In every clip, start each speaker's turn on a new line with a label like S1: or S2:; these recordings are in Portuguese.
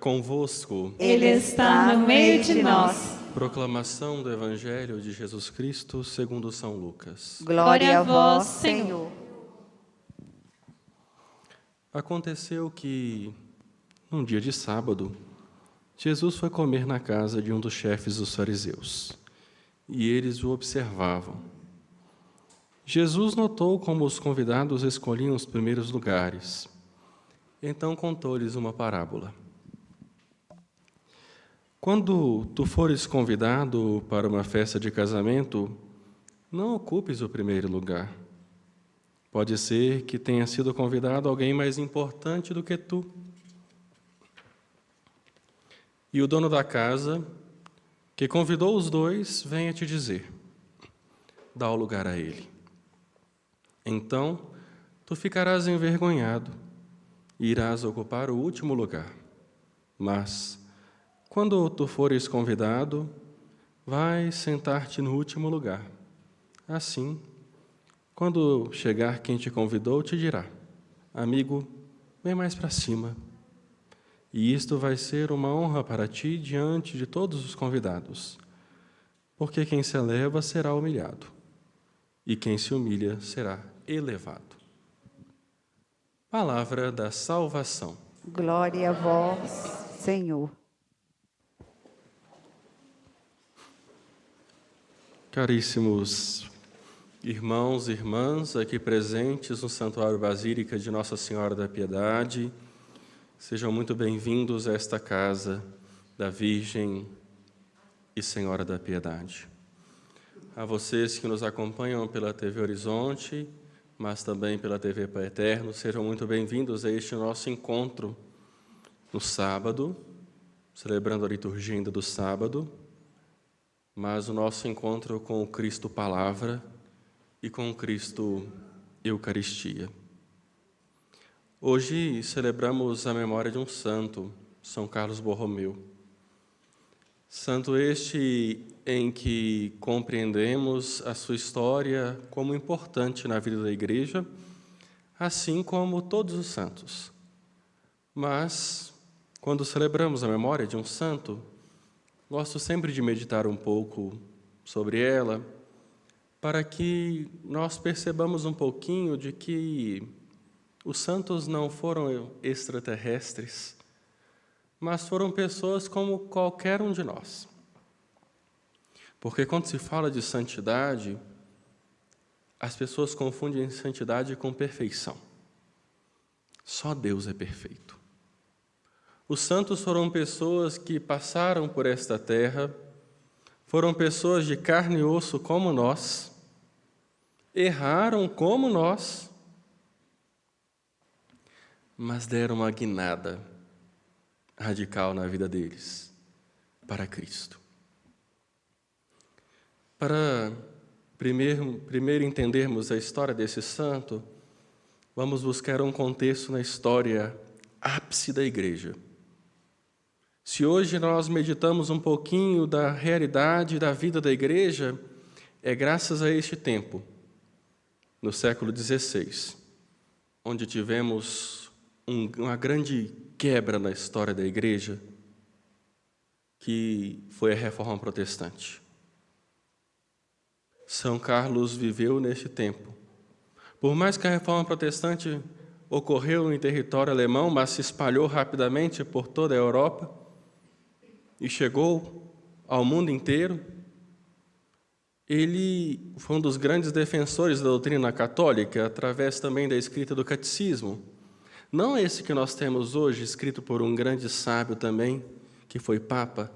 S1: convosco.
S2: Ele está no meio de nós.
S1: Proclamação do Evangelho de Jesus Cristo segundo São Lucas.
S2: Glória a vós, Senhor.
S1: Aconteceu que, num dia de sábado, Jesus foi comer na casa de um dos chefes dos fariseus, e eles o observavam. Jesus notou como os convidados escolhiam os primeiros lugares. Então contou-lhes uma parábola. Quando tu fores convidado para uma festa de casamento, não ocupes o primeiro lugar. Pode ser que tenha sido convidado alguém mais importante do que tu. E o dono da casa, que convidou os dois, venha te dizer: dá o lugar a ele. Então, tu ficarás envergonhado e irás ocupar o último lugar. Mas, quando tu fores convidado, vai sentar-te no último lugar. Assim, quando chegar quem te convidou, te dirá: amigo, vem mais para cima. E isto vai ser uma honra para ti diante de todos os convidados. Porque quem se eleva será humilhado, e quem se humilha será elevado. Palavra da salvação.
S2: Glória a vós, Senhor.
S1: Caríssimos irmãos e irmãs aqui presentes no Santuário Basílica de Nossa Senhora da Piedade, sejam muito bem-vindos a esta casa da Virgem e Senhora da Piedade. A vocês que nos acompanham pela TV Horizonte, mas também pela TV Pai Eterno, sejam muito bem-vindos a este nosso encontro no sábado, celebrando a liturgia ainda do sábado, mas o nosso encontro com o Cristo Palavra e com o Cristo Eucaristia. Hoje celebramos a memória de um santo, São Carlos Borromeu. Santo este em que compreendemos a sua história como importante na vida da Igreja, assim como todos os santos. Mas, quando celebramos a memória de um santo, gosto sempre de meditar um pouco sobre ela, para que nós percebamos um pouquinho de que os santos não foram extraterrestres, mas foram pessoas como qualquer um de nós. Porque quando se fala de santidade, as pessoas confundem santidade com perfeição. Só Deus é perfeito. Os santos foram pessoas que passaram por esta terra, foram pessoas de carne e osso como nós, erraram como nós, mas deram uma guinada radical na vida deles para Cristo. Para primeiro entendermos a história desse santo, vamos buscar um contexto na história ápice da Igreja. Se hoje nós meditamos um pouquinho da realidade da vida da Igreja, é graças a este tempo, no século XVI, onde tivemos uma grande quebra na história da Igreja, que foi a Reforma Protestante. São Carlos viveu neste tempo. Por mais que a Reforma Protestante ocorreu em território alemão, mas se espalhou rapidamente por toda a Europa e chegou ao mundo inteiro, ele foi um dos grandes defensores da doutrina católica, através também da escrita do catecismo. Não esse que nós temos hoje, escrito por um grande sábio também, que foi Papa,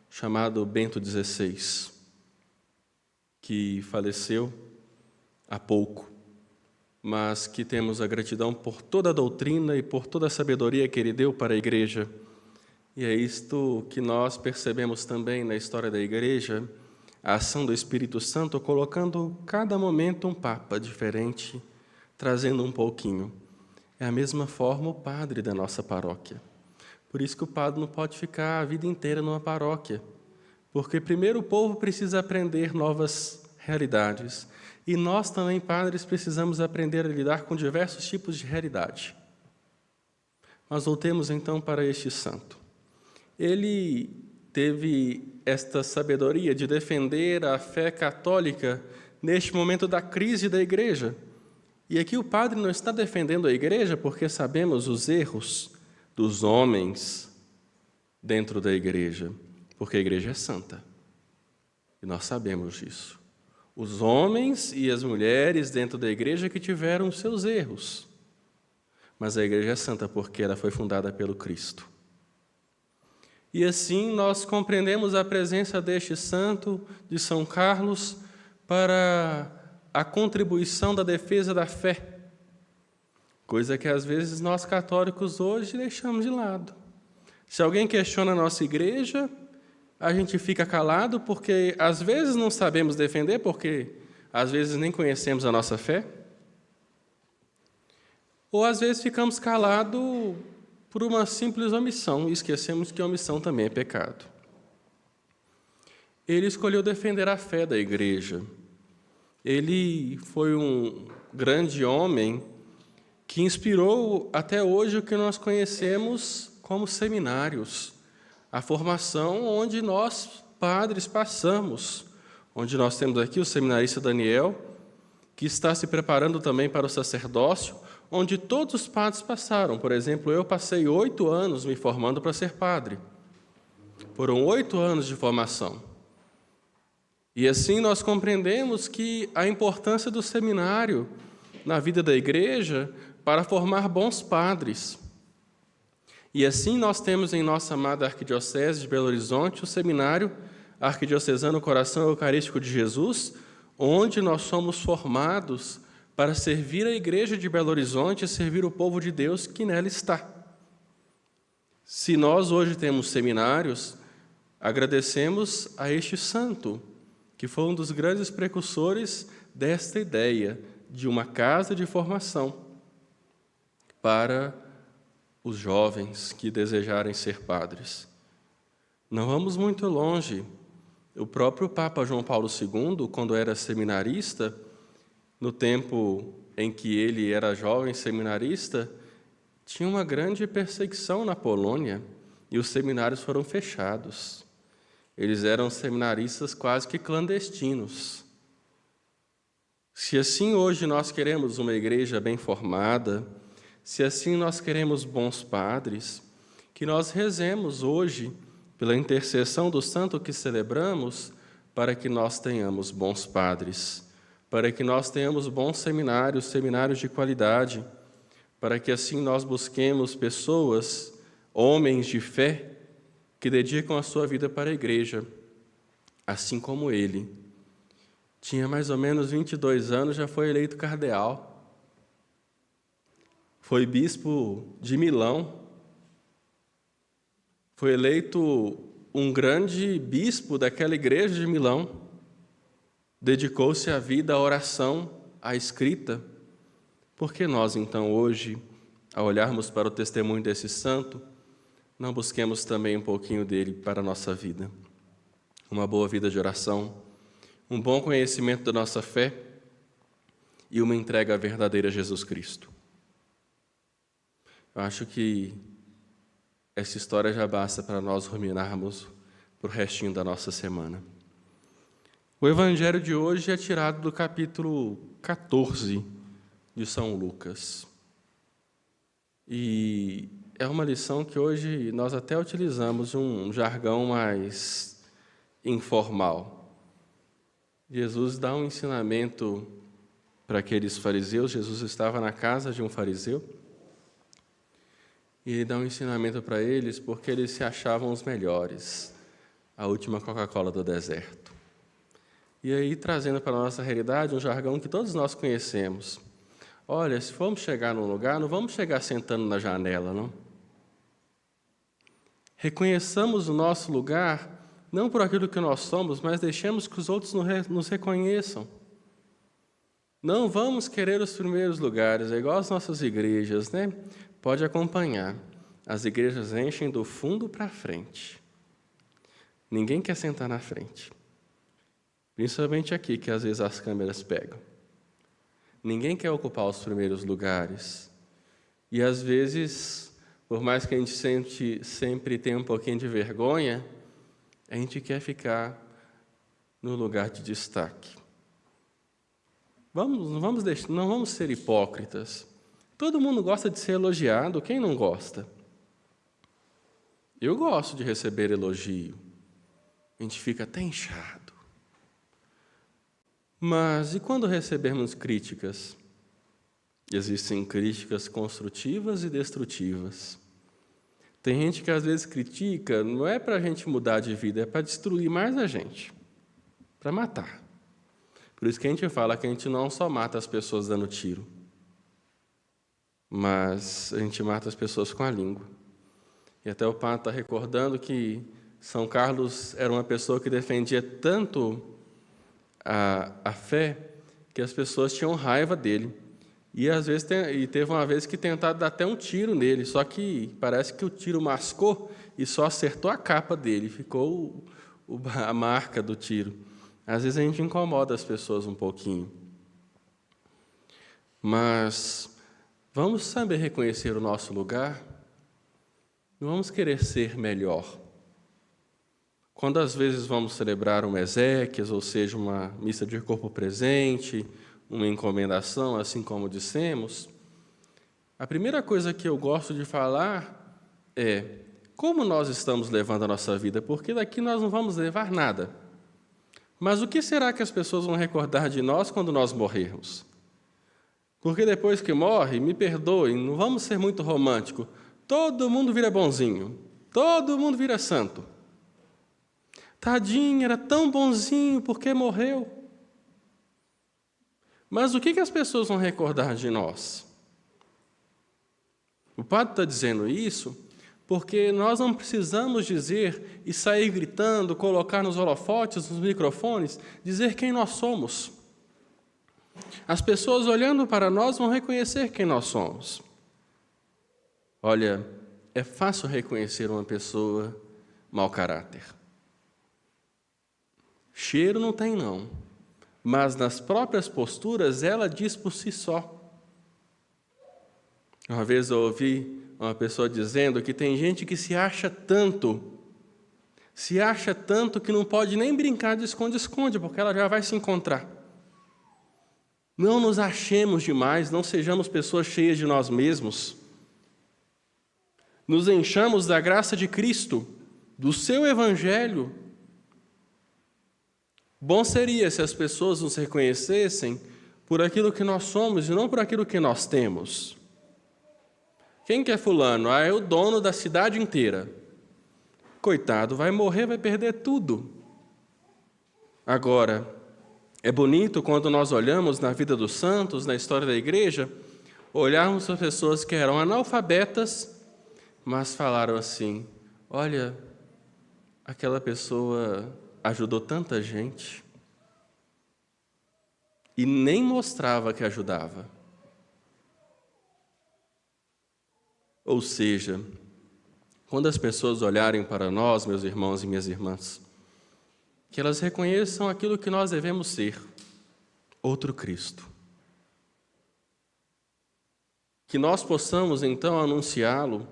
S1: chamado Bento XVI, que faleceu há pouco, mas que temos a gratidão por toda a doutrina e por toda a sabedoria que ele deu para a Igreja. E é isto que nós percebemos também na história da Igreja, a ação do Espírito Santo, colocando cada momento um Papa diferente, trazendo um pouquinho. É a mesma forma o padre da nossa paróquia. Por isso que o padre não pode ficar a vida inteira numa paróquia, porque primeiro o povo precisa aprender novas realidades, e nós também, padres, precisamos aprender a lidar com diversos tipos de realidade. Mas voltemos então para este santo. ele teve esta sabedoria de defender a fé católica neste momento da crise da igreja. E aqui o padre não está defendendo a igreja porque sabemos os erros dos homens dentro da igreja, porque a igreja é santa. E nós sabemos disso. Os homens e as mulheres dentro da igreja que tiveram seus erros. Mas a igreja é santa porque ela foi fundada pelo Cristo. E assim nós compreendemos a presença deste santo de São Carlos para a contribuição da defesa da fé, coisa que às vezes nós católicos hoje deixamos de lado. Se alguém questiona a nossa igreja, a gente fica calado porque às vezes não sabemos defender, porque às vezes nem conhecemos a nossa fé, ou às vezes ficamos calados por uma simples omissão e esquecemos que a omissão também é pecado. Ele escolheu defender a fé da igreja. Ele foi um grande homem que inspirou até hoje o que nós conhecemos como seminários, a formação onde nós, padres, passamos, onde nós temos aqui o seminarista Daniel, que está se preparando também para o sacerdócio, onde todos os padres passaram. Por exemplo, eu passei 8 anos me formando para ser padre. Foram 8 anos de formação. E assim nós compreendemos que a importância do seminário na vida da igreja para formar bons padres. E assim nós temos em nossa amada Arquidiocese de Belo Horizonte o seminário Arquidiocesano Coração Eucarístico de Jesus, onde nós somos formados para servir a igreja de Belo Horizonte e servir o povo de Deus que nela está. Se nós hoje temos seminários, agradecemos a este santo, que foi um dos grandes precursores desta ideia de uma casa de formação para os jovens que desejarem ser padres. Não vamos muito longe. O próprio Papa João Paulo II, quando era seminarista, no tempo em que ele era jovem seminarista, tinha uma grande perseguição na Polônia e os seminários foram fechados. Eles eram seminaristas quase que clandestinos. Se assim hoje nós queremos uma igreja bem formada, se assim nós queremos bons padres, que nós rezemos hoje, pela intercessão do santo que celebramos, para que nós tenhamos bons padres, para que nós tenhamos bons seminários, seminários de qualidade, para que assim nós busquemos pessoas, homens de fé, que dedicam a sua vida para a igreja, assim como ele. Tinha mais ou menos 22 anos, já foi eleito cardeal. Foi bispo de Milão. Foi eleito um grande bispo daquela igreja de Milão. Dedicou-se a vida à oração, à escrita. Por que nós, então, hoje, ao olharmos para o testemunho desse santo, não busquemos também um pouquinho dele para a nossa vida? Uma boa vida de oração, um bom conhecimento da nossa fé e uma entrega verdadeira a Jesus Cristo. Eu acho que essa história já basta para nós ruminarmos para o restinho da nossa semana. O evangelho de hoje é tirado do capítulo 14 de São Lucas. E é uma lição que hoje nós até utilizamos um jargão mais informal. Jesus dá um ensinamento para aqueles fariseus. Jesus estava na casa de um fariseu e ele dá um ensinamento para eles porque eles se achavam os melhores, a última Coca-Cola do deserto. E aí, trazendo para a nossa realidade um jargão que todos nós conhecemos. Olha, se formos chegar num lugar, não vamos chegar sentando na janela, não. Reconheçamos o nosso lugar, não por aquilo que nós somos, mas deixemos que os outros nos reconheçam. Não vamos querer os primeiros lugares, é igual as nossas igrejas, né? Pode acompanhar. As igrejas enchem do fundo para a frente. Ninguém quer sentar na frente. Principalmente aqui, que às vezes as câmeras pegam. Ninguém quer ocupar os primeiros lugares. E às vezes, por mais que a gente sempre tenha um pouquinho de vergonha, a gente quer ficar no lugar de destaque. Não vamos ser hipócritas. Todo mundo gosta de ser elogiado, quem não gosta? Eu gosto de receber elogio. A gente fica até inchado. Mas e quando recebermos críticas? Existem críticas construtivas e destrutivas. Tem gente que às vezes critica, não é para a gente mudar de vida, é para destruir mais a gente, para matar. Por isso que a gente fala que a gente não só mata as pessoas dando tiro, mas a gente mata as pessoas com a língua. E até o padre está recordando que São Carlos era uma pessoa que defendia tanto a fé que as pessoas tinham raiva dele. E às vezes teve uma vez que tentaram dar até um tiro nele, só que parece que o tiro mascou e só acertou a capa dele, ficou a marca do tiro. Às vezes a gente incomoda as pessoas um pouquinho. Mas vamos saber reconhecer o nosso lugar, não vamos querer ser melhor. Quando às vezes vamos celebrar uma exéquias, ou seja, uma missa de corpo presente, uma encomendação, assim como dissemos, a primeira coisa que eu gosto de falar é como nós estamos levando a nossa vida, porque daqui nós não vamos levar nada. Mas o que será que as pessoas vão recordar de nós quando nós morrermos? Porque depois que morre, me perdoem, não vamos ser muito românticos, todo mundo vira bonzinho, todo mundo vira santo. Tadinho, era tão bonzinho, porque morreu? Mas o que as pessoas vão recordar de nós? O padre está dizendo isso porque nós não precisamos dizer e sair gritando, colocar nos holofotes, nos microfones, dizer quem nós somos. As pessoas olhando para nós vão reconhecer quem nós somos. Olha, é fácil reconhecer uma pessoa mau caráter. Cheiro não tem, não. Mas nas próprias posturas ela diz por si só. Uma vez eu ouvi uma pessoa dizendo que tem gente que se acha tanto que não pode nem brincar de esconde-esconde, porque ela já vai se encontrar. Não nos achemos demais, não sejamos pessoas cheias de nós mesmos. Nos enchamos da graça de Cristo, do seu Evangelho. Bom seria se as pessoas nos reconhecessem por aquilo que nós somos e não por aquilo que nós temos. Quem que é fulano? É o dono da cidade inteira. Coitado, vai morrer, vai perder tudo. Agora, é bonito quando nós olhamos na vida dos santos, na história da igreja, olharmos para pessoas que eram analfabetas, mas falaram assim, olha, aquela pessoa ajudou tanta gente e nem mostrava que ajudava. Ou seja, quando as pessoas olharem para nós, meus irmãos e minhas irmãs, que elas reconheçam aquilo que nós devemos ser, outro Cristo. Que nós possamos, então, anunciá-lo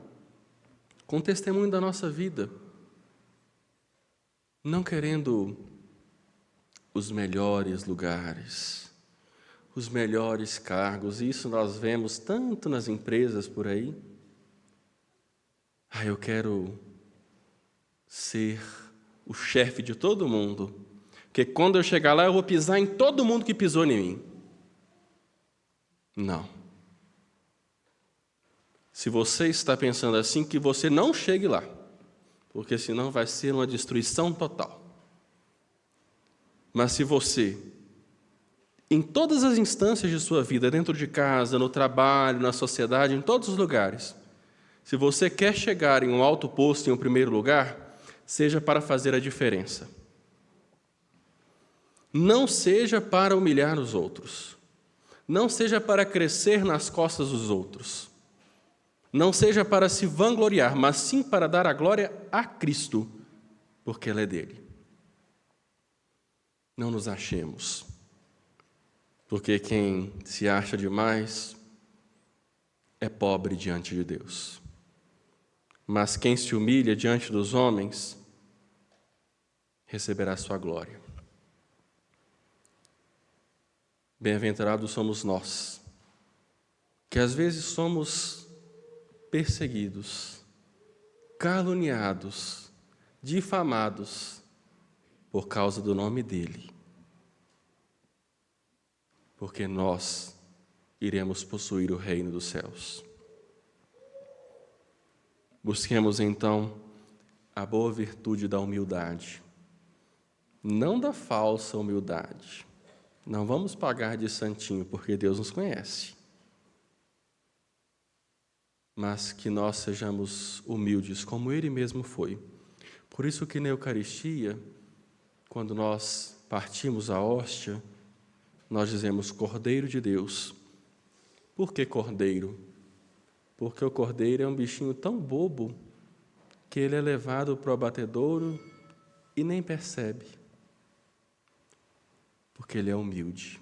S1: com testemunho da nossa vida, não querendo os melhores lugares, os melhores cargos. Isso nós vemos tanto nas empresas por aí. Eu quero ser o chefe de todo mundo, porque quando eu chegar lá eu vou pisar em todo mundo que pisou em mim. Não. Se você está pensando assim, que você não chegue lá, porque senão vai ser uma destruição total. Mas se você, em todas as instâncias de sua vida, dentro de casa, no trabalho, na sociedade, em todos os lugares, se você quer chegar em um alto posto, em um primeiro lugar, seja para fazer a diferença. Não seja para humilhar os outros. Não seja para crescer nas costas dos outros. Não seja para se vangloriar, mas sim para dar a glória a Cristo, porque ela é dele. Não nos achemos, porque quem se acha demais é pobre diante de Deus. Mas quem se humilha diante dos homens receberá sua glória. Bem-aventurados somos nós, que às vezes somos perseguidos, caluniados, difamados por causa do nome dele, porque nós iremos possuir o reino dos céus. Busquemos então a boa virtude da humildade, não da falsa humildade. Não vamos pagar de santinho, porque Deus nos conhece. Mas que nós sejamos humildes, como Ele mesmo foi. Por isso que na Eucaristia, quando nós partimos a hóstia, nós dizemos Cordeiro de Deus. Por que Cordeiro? Porque o Cordeiro é um bichinho tão bobo que ele é levado para o abatedouro e nem percebe. Porque ele é humilde.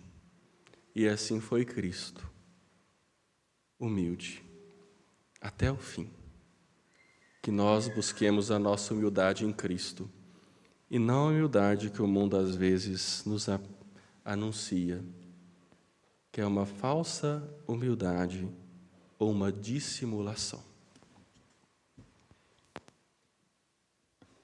S1: E assim foi Cristo. Humilde. Até o fim. Que nós busquemos a nossa humildade em Cristo. E não a humildade que o mundo às vezes nos anuncia. Que é uma falsa humildade ou uma dissimulação.